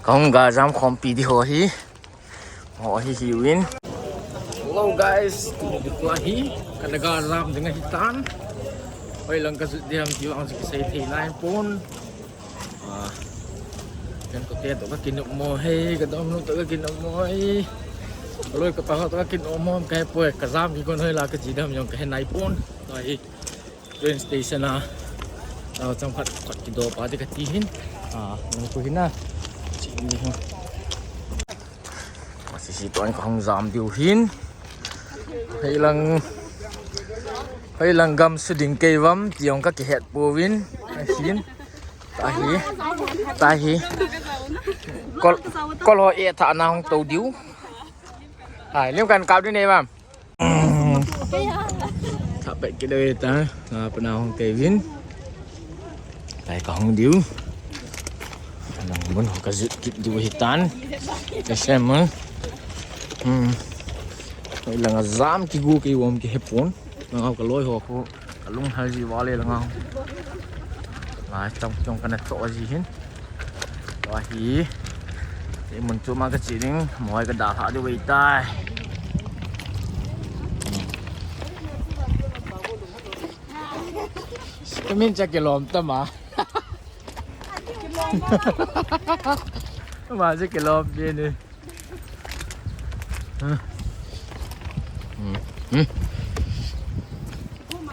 Kung gazam kompi di hohi. Hohi hiwin. Hello guys, dito ahi. Kada gazam dengan hitan. Hoy lang kasut diam jiwang sa kisay tinay pun. Kan ko tiyan to ka kinumo hey, kadam no to ka kinumo hey. Lôi cái bao tôi kinh ôm ôm cái bưởi cả giam thì con hơi là cái gì đâu nhưng cái này phun rồi train station à trong phát phát cái đồ bao cái tí hin mình cứ hin à chị đi không mà chỉ toàn không giảm điều hin hay là gam sự định cây vắm tiếng các cái hạt bùa vin hin tahi con lo e thả nào không tàu điếu liêuกันkau đi này mà thắp bệ cái đời ta bên nào không Kevin lại còn không điếu muốn họ cả dự kịp điếu hitan để xem mà đây là dám cái gu cái ôm cái hẹp vốn nó cả lối họ có cả lung hay gì vào đây là ngon trong cái này chỗ gì hết và thì mình cuma cái gì đấy mọi cái đào thả đi về tay cái mình chắc cái lom tâm à mà chắc cái lom gì này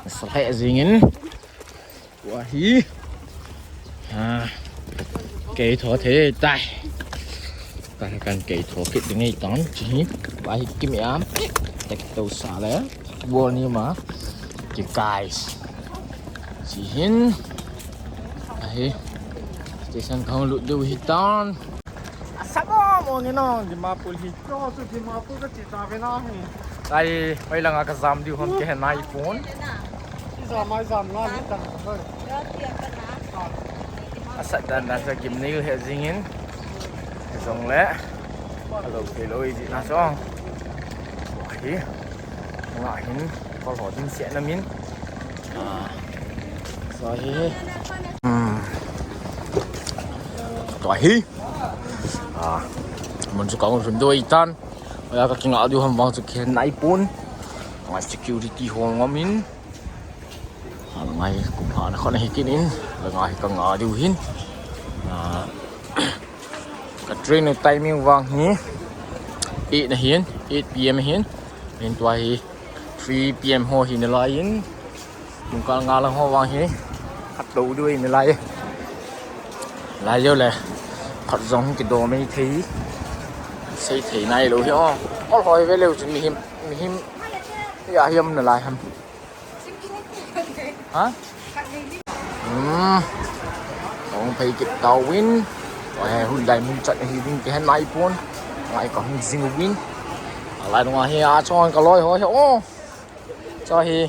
selesai zingin wahi cây thọ thế tay cái cần cây thọ kết được ngay tón chỉ bài kim ám tách tàu xả đấy buồn như mà cái cài chỉ hin đấy station không lụt đâu hitan sao mà nghe nó thì mà pul hit cho thì mà pul cái chỉ ta về nó đây bây là cái giam đi hôm cái này phone giam nó hết rồi asal dan nasa gimnil he zingin zong le alo ke loi di na song wahi ngah hin kol ho tin se na min so hi wahi mun su kong sun doi tan ya ka king audio ham wang su ken nai pun ngai security ho ngamin ngai kum ha na khon hi kinin là ngay càng ngõ điều hin cái train timing vàng nhé 8 là hiến 8 p.m. hiến nên tuổi 3 p.m. hồ hiến là hiến chúng con ngã là hồ vàng hiến bắt đầu đuôi này lại vô là thật giống cái đồ mấy thấy xây thế này rồi hiểu có hỏi với liệu chúng mình hiểm là lại hầm hả ông thấy cái tàu win rồi hôm nay muốn chạy thì cái này phun lại còn zing win lại ngoài here cho cái lối hỏi ô cho hi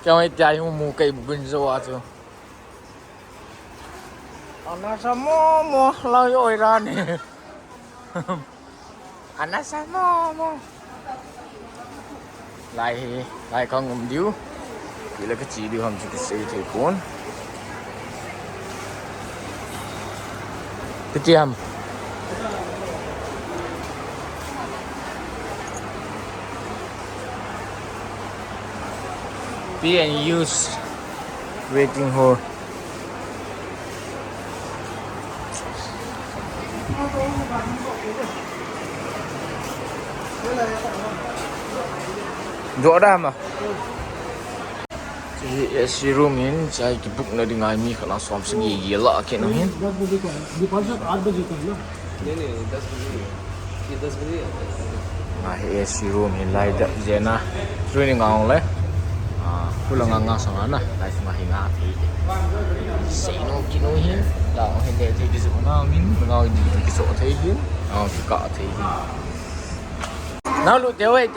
cho mấy trái hôm mua cây bình rồi chứ anh sao mua lời ơi ra nè anh sao mua lại còn ngầm điếu chỉ là cái chỉ điều hầm cái xe thì cuốn cái chi hầm be and use waiting hole rõ ra mà AC room in चाहे कि बुक न दिंगाई मी खला स्वाम से ये ला के न है डिपॉजिट 8 बजे का है ना नहीं 10 बजे ये 10 बजे AC room in lai da jena training ngang le pulang ngang sang na lai sma hinga thi sei no kino hi la he de thi ki so na min ngoi di ki so thei hi ki ka thei hi na lu te wei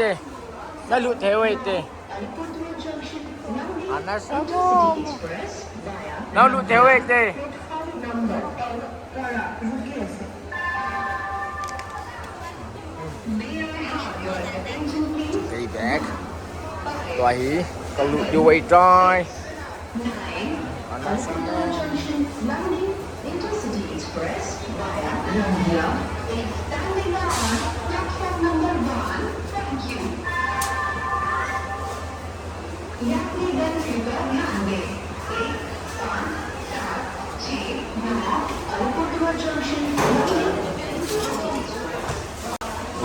te Anas sao nào lụt theo ek đây cây bạc rồi con lụt vô quay trai Anas sao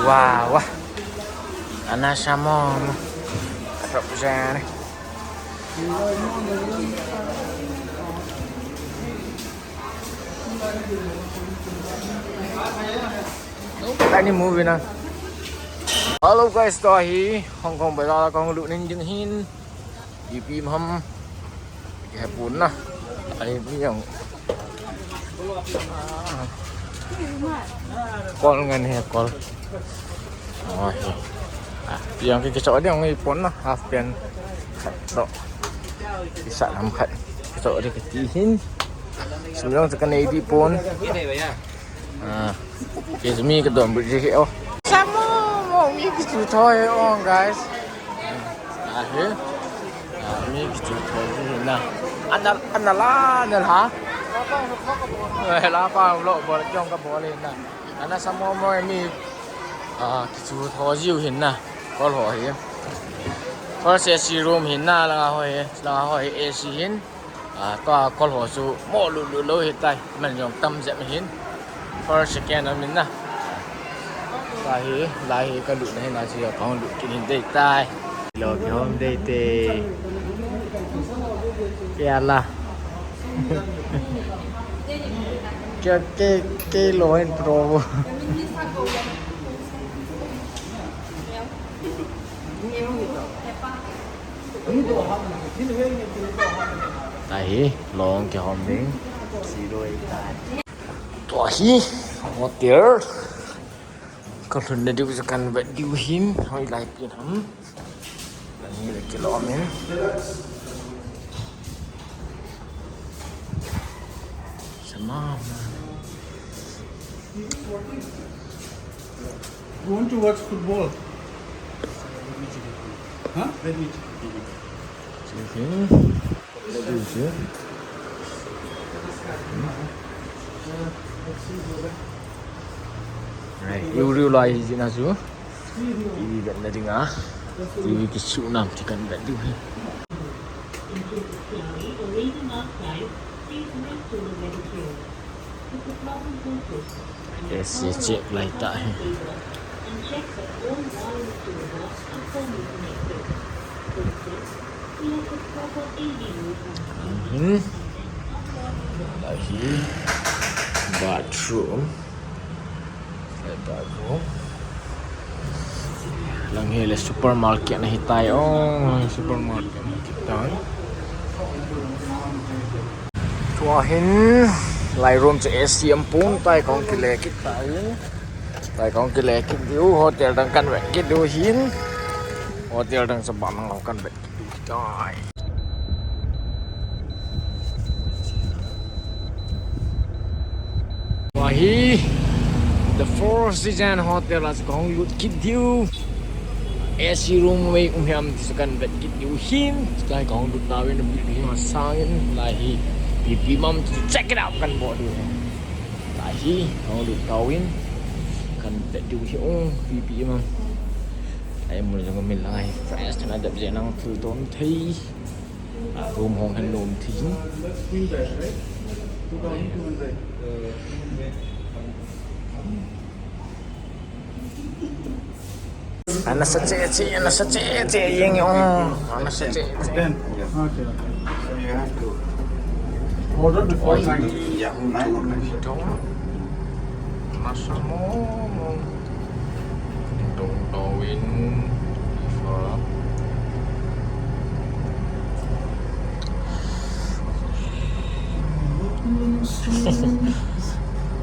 Wow, wah. Ana sama rok sana. Tại đi movie nào. Hello guys, tôi hi Hong Kong bây giờ con lụi ninh những hin đi phim hâm cái bún nè đây bây giờ con ngân hè con rồi bây giờ cái chỗ này ông bún nè half pen độ cái sản làm khẩn cái chỗ này cái tí hin sebelum cái này đi bún cái gì cái đồ bự hiệu mi gitu thôi on guys. Akhir. Mi gitu thôi nah. Anda lah hả? Lapa lộ boleh trong cái boleh nah. Anda sama mau mi gitu thôi diu hin nah. Kalau hỏi kalau AC room hin nah là hỏi AC hin. Toa kalau hỏi su mau lulu hiện tại mình dùng tâm dẹp hin. Kalau scan là mình nah. Lahi cái lụi này là chỉ có lụi cái hình đây tai lo cái hôm đây tê cái là cái lo intro đây lo cái hôm đấy gì rồi tua hi hotel còn lần này đi cần bệnh điều hiếm hơi lại tiền lắm là như là cái lọ men sama You want to watch football? Huh? Này, yêu loài gì nào chú? Đi gần là đừng á. Đi cái trụ nằm thì cần vẫn đi. Để sẽ check lại tại. Lagi bathroom. Lang hila supermarket na hitay supermarket na hitay tuahin lai room sa SCM pun tay kong kilekit diu hotel dang kan wek kit diu hin hotel dang sa bamang kan wek tay tuahi the Four Seasons Hotel là có lụt kít diu AC room mấy cũng hem thì kan bet kít diu hin cái có lụt nào bên bị mà sang lại hi bị mom check it out kan bộ diu lại hi có lụt tàu in kan bet diu hi bị mom em muốn cho mình lại fresh cho nó đẹp dễ năng thử tốn thi room hong hành nôm thính Anak secece yang anak secece. Then, okay. So you have to order before time. Yeah. Masa mau dong-dongin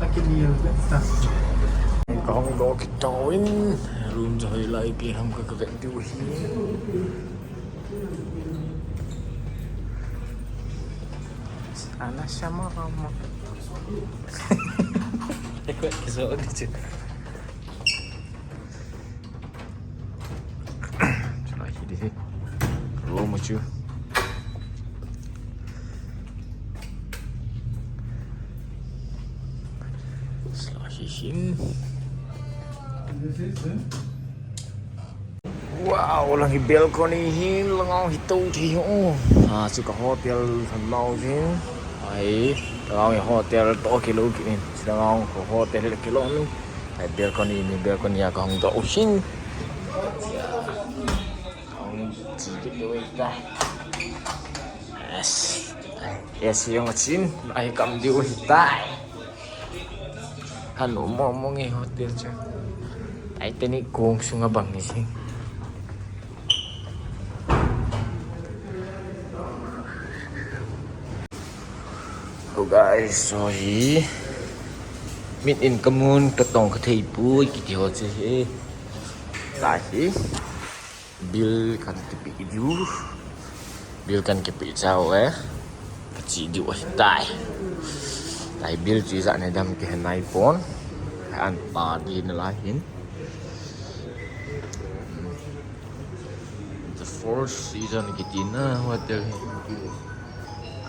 I can hear that stuff. Con có cái trội room rồi lại kia không có cái vẹn tiêu hi anak sama Rama cái số đi chứ lại đi room mà chưa Selahihin. Wow, lagi balcony langaw hitaw thiyo. Suka hotel sanlaw sin. Ay, langaw hotel to kilo kinin. Langaw ko hotel kilo ni. Ay balcony ka hong daw sin. Hong sige do ita. Yes, yung sin ay kam di uitay. Ano mo ngi hotel siya. Ay tini kung sungabang ni sing. So guys, so hi min in kamun katong kathei pui kiti ho che ta hi bil kan tipi ju bil kan kepi chao kachi ju tai tai bil chi za ne dam ke nai pon an pa di na la hin the fourth season kitina hotel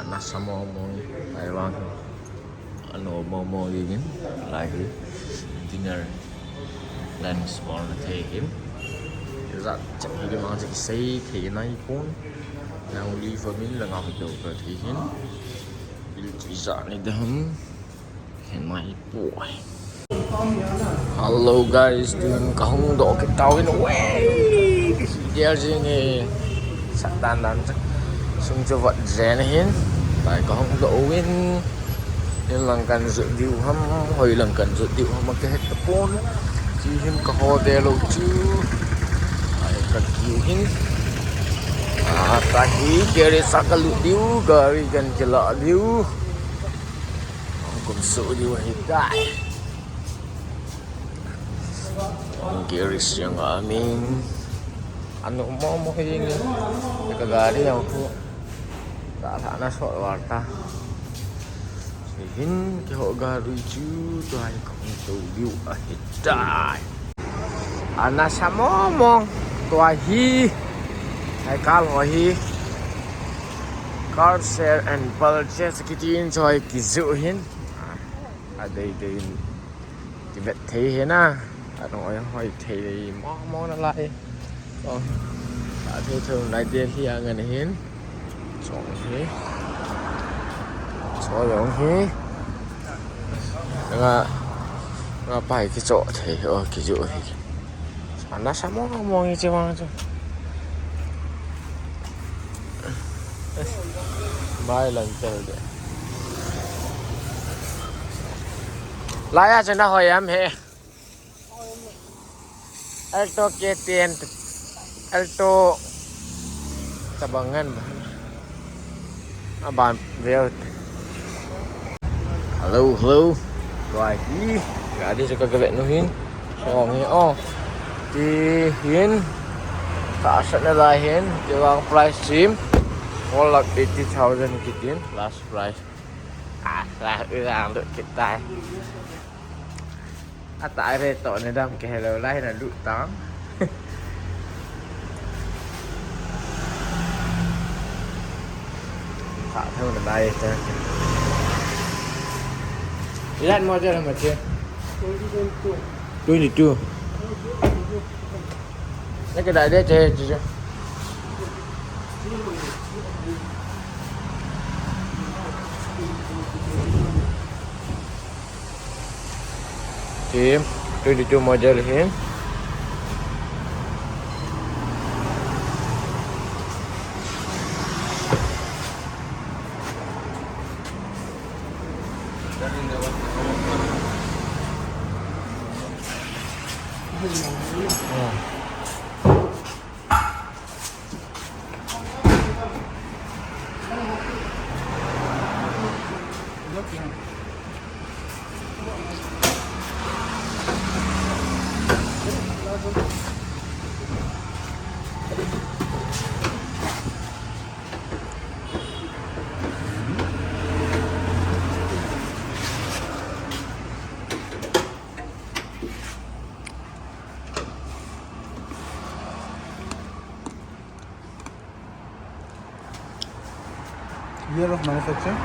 anak sama omong Taiwan ano mo yun lagi dinner lunch small thay him ra chắc đi mang cái xây thì này cũng nào đi vào mình là ngọc đầu cơ thì hin đi chỉ sợ này đâm hiện nay boy hello guys đừng có không độ cái tàu cái nó cái gì đeo gì nè sẵn đàn xong cho vận rẻ này hin tại có không độ win nên lần cần dự điệu hâm hồi lần cần dự điệu hâm cái hết tập chỉ hin có hotel lâu chứ cần kiu hin tadi kiri sakalu diu gari kan jelak diu kumsu diu hitai kiri siang amin anu mau ini ke gari yang tu tak sana sok warta hin ke ho gari ju tuai kumsu diu hitai anak sama mong tua hi hay kal ho hi car share and purchase kitin choi kizu hin đây cái vết thấy hin à rồi hỏi thấy mong nó lại rồi thấy thường lại tiền khi người này hin chọn hi chọn giống hi nó bài cái chỗ thấy ở kizu hi nó sao mong như thế mà chứ mai lần chờ đấy lại cho nó hỏi em he alto ke tiền alto tabangan bạn về hello rồi đi gà đi cho các bạn nó hin xong hi thì hiến tak sana lah hiến jual price sim all like 80,000 kitin last price lah ulang untuk kita tại đây tội này đâm kẻ lờ lại là lụi tán thả theo là đây cho đi lại mua cho mà chưa tôi đi chưa cái đại đế chơi chứ Tim, tôi đi chung model hiến. Year of manufacture?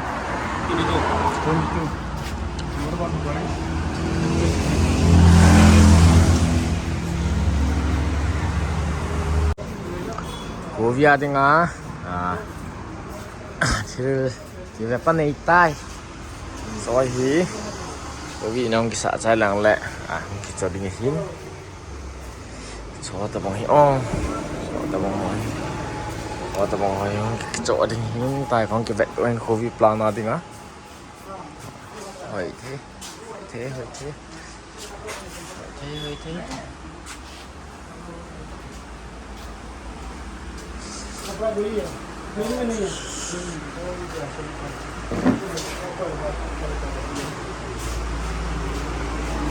22. What about the price? Kovia din nga. Thì về pan này tai. Rồi thì Kovia nó cái xã trái làng lẹ. Cái cho đi hin. Cho ta bong hi on. Cho ta bong hi. Cho ta bong hi. Cái chỗ đi hin tai phong cái vẹt bên Kovia plan nào đi nga. Hỏi thế. Hỏi thế.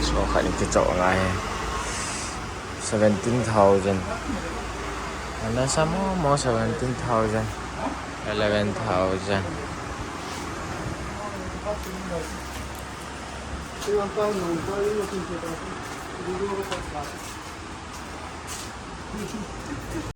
So khởi cái chỗ này 17,000 and then some more 17,000 11,000 Thank you.